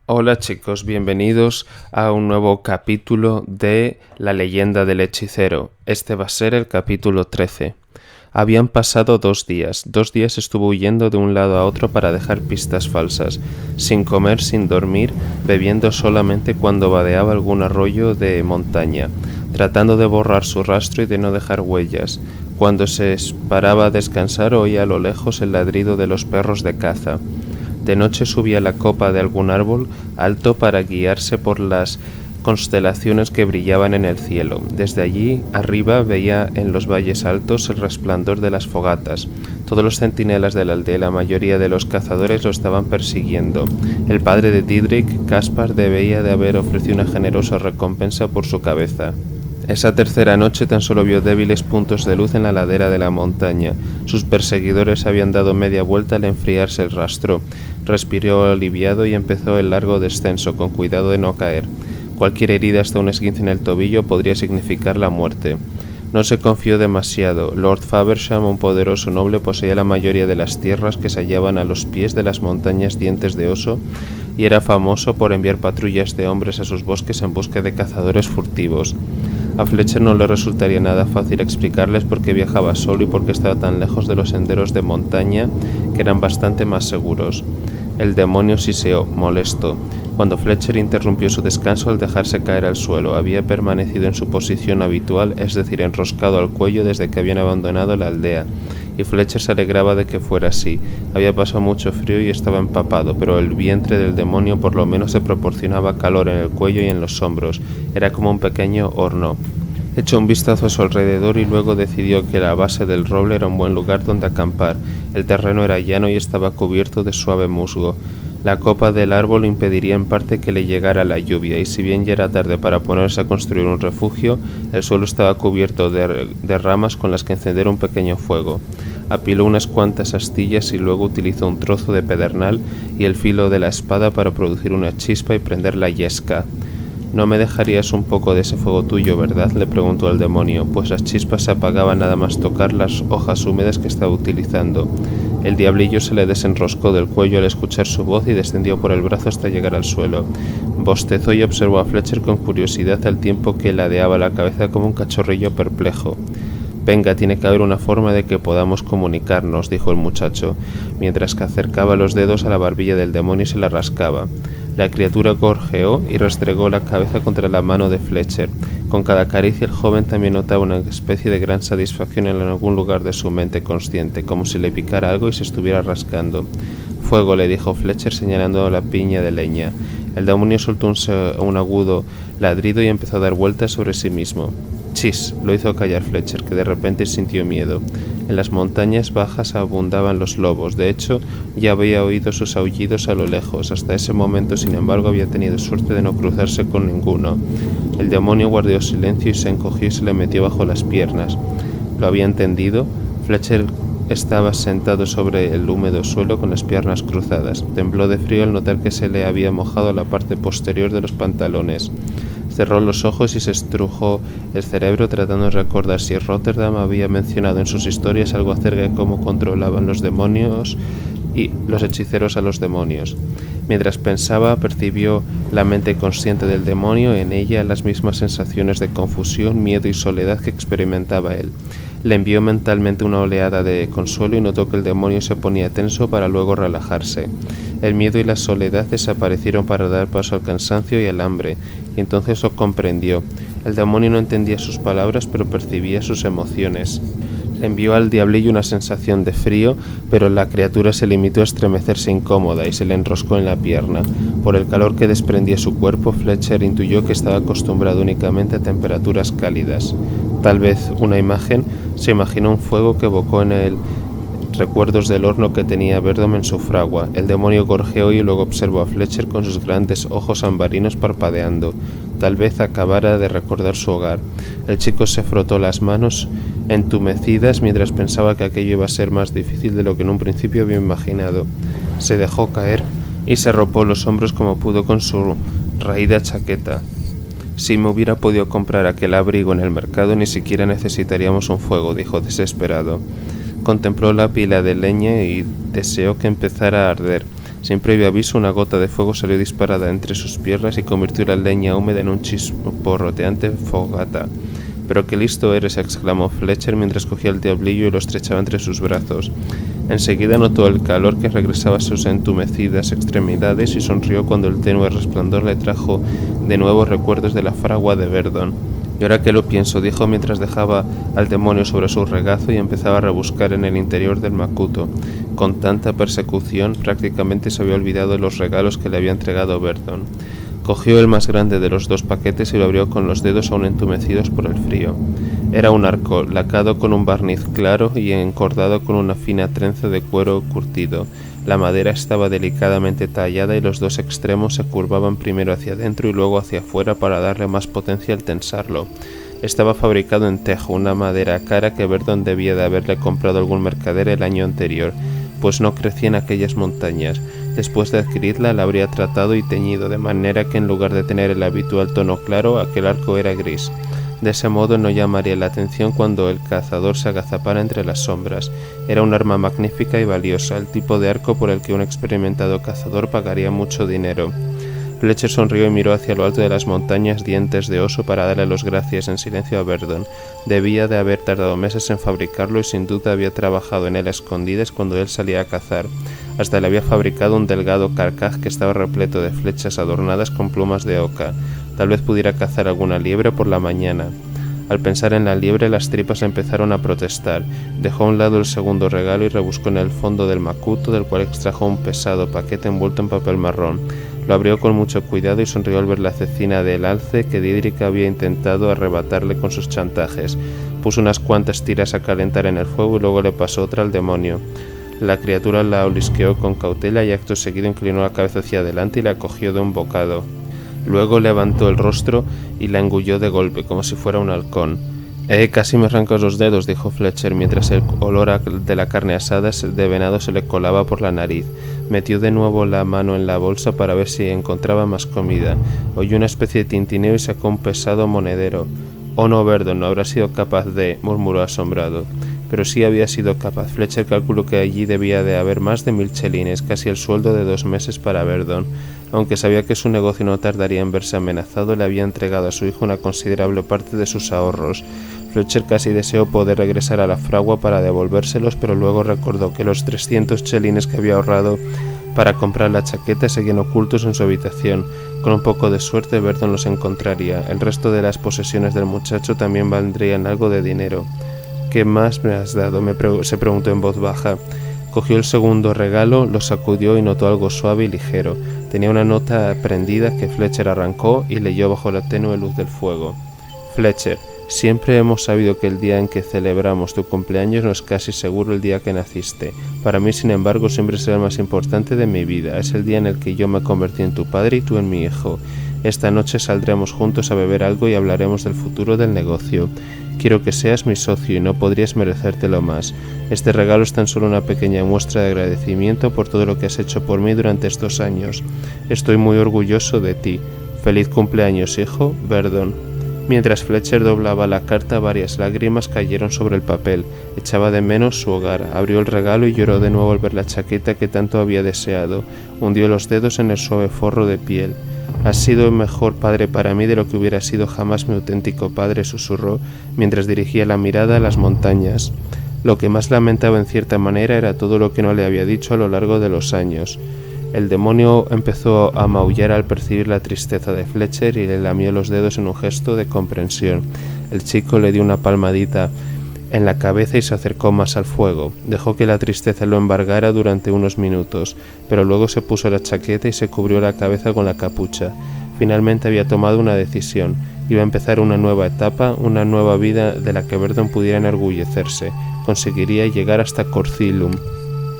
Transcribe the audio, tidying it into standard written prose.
Hola chicos, bienvenidos a un nuevo capítulo de La leyenda del hechicero. Este va a ser el capítulo 13. Habían pasado 2 días. 2 días estuvo huyendo de un lado a otro para dejar pistas falsas, sin comer, sin dormir, bebiendo solamente cuando vadeaba algún arroyo de montaña, tratando de borrar su rastro y de no dejar huellas. Cuando se paraba a descansar oía a lo lejos el ladrido de los perros de caza. De noche subía a la copa de algún árbol alto para guiarse por las constelaciones que brillaban en el cielo. Desde allí arriba veía en los valles altos el resplandor de las fogatas. Todos los centinelas de la aldea, la mayoría de los cazadores lo estaban persiguiendo. El padre de Didrik, Caspar, debía de haber ofrecido una generosa recompensa por su cabeza. Esa tercera noche tan solo vio débiles puntos de luz en la ladera de la montaña. Sus perseguidores habían dado media vuelta al enfriarse el rastro. Respiró aliviado y empezó el largo descenso, con cuidado de no caer. Cualquier herida, hasta un esguince en el tobillo, podría significar la muerte. No se confió demasiado. Lord Faversham, un poderoso noble, poseía la mayoría de las tierras que se hallaban a los pies de las montañas Dientes de Oso y era famoso por enviar patrullas de hombres a sus bosques en busca de cazadores furtivos. A Fletcher no le resultaría nada fácil explicarles por qué viajaba solo y por qué estaba tan lejos de los senderos de montaña, que eran bastante más seguros. El demonio siseó, molesto, cuando Fletcher interrumpió su descanso al dejarse caer al suelo. Había permanecido en su posición habitual, es decir, enroscado al cuello desde que habían abandonado la aldea, y Fletcher se alegraba de que fuera así. Había pasado mucho frío y estaba empapado, pero el vientre del demonio por lo menos se proporcionaba calor en el cuello y en los hombros. Era como un pequeño horno. Echó un vistazo a su alrededor y luego decidió que la base del roble era un buen lugar donde acampar. El terreno era llano y estaba cubierto de suave musgo. La copa del árbol impediría en parte que le llegara la lluvia, y si bien ya era tarde para ponerse a construir un refugio, el suelo estaba cubierto de ramas con las que encender un pequeño fuego. Apiló unas cuantas astillas y luego utilizó un trozo de pedernal y el filo de la espada para producir una chispa y prender la yesca. «¿No me dejarías un poco de ese fuego tuyo, verdad?», le preguntó el demonio, pues las chispas se apagaban nada más tocar las hojas húmedas que estaba utilizando. El diablillo se le desenroscó del cuello al escuchar su voz y descendió por el brazo hasta llegar al suelo. Bostezó y observó a Fletcher con curiosidad al tiempo que ladeaba la cabeza como un cachorrillo perplejo. «Venga, tiene que haber una forma de que podamos comunicarnos», dijo el muchacho, mientras que acercaba los dedos a la barbilla del demonio y se la rascaba. La criatura gorjeó y restregó la cabeza contra la mano de Fletcher. Con cada caricia el joven también notaba una especie de gran satisfacción en algún lugar de su mente consciente, como si le picara algo y se estuviera rascando. «Fuego», le dijo Fletcher señalando la piña de leña. El demonio soltó un agudo ladrido y empezó a dar vueltas sobre sí mismo. «Chis», lo hizo callar Fletcher, que de repente sintió miedo. En las montañas bajas abundaban los lobos. De hecho, ya había oído sus aullidos a lo lejos. Hasta ese momento, sin embargo, había tenido suerte de no cruzarse con ninguno. El demonio guardó silencio y se encogió y se le metió bajo las piernas. ¿Lo había entendido? Fletcher estaba sentado sobre el húmedo suelo con las piernas cruzadas. Tembló de frío al notar que se le había mojado la parte posterior de los pantalones. Cerró los ojos y se estrujó el cerebro tratando de recordar si Rotterdam había mencionado en sus historias algo acerca de cómo controlaban los demonios y los hechiceros a los demonios. Mientras pensaba, percibió la mente consciente del demonio, en ella las mismas sensaciones de confusión, miedo y soledad que experimentaba él. Le envió mentalmente una oleada de consuelo y notó que el demonio se ponía tenso para luego relajarse. El miedo y la soledad desaparecieron para dar paso al cansancio y al hambre, y entonces lo comprendió. El demonio no entendía sus palabras, pero percibía sus emociones. Le envió al diablillo una sensación de frío, pero la criatura se limitó a estremecerse incómoda y se le enroscó en la pierna. Por el calor que desprendía su cuerpo, Fletcher intuyó que estaba acostumbrado únicamente a temperaturas cálidas. Tal vez una imagen, se imaginó un fuego que evocó en él recuerdos del horno que tenía Verdom en su fragua. El demonio gorjeó y luego observó a Fletcher con sus grandes ojos ambarinos parpadeando. Tal vez acabara de recordar su hogar. El chico se frotó las manos entumecidas mientras pensaba que aquello iba a ser más difícil de lo que en un principio había imaginado. Se dejó caer y se arropó los hombros como pudo con su raída chaqueta. «Si me hubiera podido comprar aquel abrigo en el mercado, ni siquiera necesitaríamos un fuego», dijo desesperado. Contempló la pila de leña y deseó que empezara a arder. Sin previo aviso, una gota de fuego salió disparada entre sus piernas y convirtió la leña húmeda en un chisporroteante fogata. «¡Pero qué listo eres!», exclamó Fletcher mientras cogía el diablillo y lo estrechaba entre sus brazos. Enseguida notó el calor que regresaba a sus entumecidas extremidades y sonrió cuando el tenue resplandor le trajo de nuevo recuerdos de la fragua de Verdon. «Y ahora que lo pienso», dijo mientras dejaba al demonio sobre su regazo y empezaba a rebuscar en el interior del macuto. Con tanta persecución, prácticamente se había olvidado de los regalos que le había entregado Verdon. Cogió el más grande de los 2 paquetes y lo abrió con los dedos aún entumecidos por el frío. Era un arco, lacado con un barniz claro y encordado con una fina trenza de cuero curtido. La madera estaba delicadamente tallada y los 2 extremos se curvaban primero hacia adentro y luego hacia afuera para darle más potencia al tensarlo. Estaba fabricado en tejo, una madera cara que Verdon debía de haberle comprado a algún mercader el año anterior, pues no crecía en aquellas montañas. Después de adquirirla, la habría tratado y teñido, de manera que en lugar de tener el habitual tono claro, aquel arco era gris. De ese modo no llamaría la atención cuando el cazador se agazapara entre las sombras. Era un arma magnífica y valiosa, el tipo de arco por el que un experimentado cazador pagaría mucho dinero. Fletcher sonrió y miró hacia lo alto de las montañas Dientes de Oso para darle las gracias en silencio a Verdon. Debía de haber tardado meses en fabricarlo y sin duda había trabajado en él a escondidas cuando él salía a cazar. Hasta le había fabricado un delgado carcaj que estaba repleto de flechas adornadas con plumas de oca. Tal vez pudiera cazar alguna liebre por la mañana. Al pensar en la liebre, las tripas empezaron a protestar. Dejó a un lado el segundo regalo y rebuscó en el fondo del macuto, del cual extrajo un pesado paquete envuelto en papel marrón. Lo abrió con mucho cuidado y sonrió al ver la cecina del alce que Dídrica había intentado arrebatarle con sus chantajes. Puso unas cuantas tiras a calentar en el fuego y luego le pasó otra al demonio. La criatura la olisqueó con cautela y acto seguido inclinó la cabeza hacia adelante y la cogió de un bocado. Luego levantó el rostro y la engulló de golpe, como si fuera un halcón. Casi me arrancas los dedos», dijo Fletcher, mientras el olor de la carne asada de venado se le colaba por la nariz. Metió de nuevo la mano en la bolsa para ver si encontraba más comida. Oyó una especie de tintineo y sacó un pesado monedero. «Oh no, Verdon, no habrá sido capaz de», murmuró asombrado. Pero sí había sido capaz. Fletcher calculó que allí debía de haber más de 1000 chelines, casi el sueldo de 2 meses para Verdon. Aunque sabía que su negocio no tardaría en verse amenazado, le había entregado a su hijo una considerable parte de sus ahorros. Fletcher casi deseó poder regresar a la fragua para devolvérselos, pero luego recordó que los 300 chelines que había ahorrado para comprar la chaqueta seguían ocultos en su habitación. Con un poco de suerte, Verdon los encontraría. El resto de las posesiones del muchacho también valdrían algo de dinero. «¿Qué más me has dado?», se preguntó en voz baja. Cogió el segundo regalo, lo sacudió y notó algo suave y ligero. Tenía una nota prendida que Fletcher arrancó y leyó bajo la tenue luz del fuego. «Fletcher, siempre hemos sabido que el día en que celebramos tu cumpleaños no es casi seguro el día que naciste. Para mí, sin embargo, siempre será el más importante de mi vida. Es el día en el que yo me convertí en tu padre y tú en mi hijo. Esta noche saldremos juntos a beber algo y hablaremos del futuro del negocio. Quiero que seas mi socio y no podrías merecértelo más. Este regalo es tan solo una pequeña muestra de agradecimiento por todo lo que has hecho por mí durante estos años. Estoy muy orgulloso de ti. Feliz cumpleaños, hijo, Verdon». Mientras Fletcher doblaba la carta, varias lágrimas cayeron sobre el papel. Echaba de menos su hogar. Abrió el regalo y lloró de nuevo al ver la chaqueta que tanto había deseado. Hundió los dedos en el suave forro de piel. «Has sido el mejor padre para mí de lo que hubiera sido jamás mi auténtico padre», susurró, mientras dirigía la mirada a las montañas. Lo que más lamentaba en cierta manera era todo lo que no le había dicho a lo largo de los años. El demonio empezó a maullar al percibir la tristeza de Fletcher y le lamió los dedos en un gesto de comprensión. El chico le dio una palmadita en la cabeza y se acercó más al fuego. Dejó que la tristeza lo embargara durante unos minutos, pero luego se puso la chaqueta y se cubrió la cabeza con la capucha. Finalmente había tomado una decisión. Iba a empezar una nueva etapa, una nueva vida de la que Verdon pudiera enorgullecerse. Conseguiría llegar hasta Corcylum.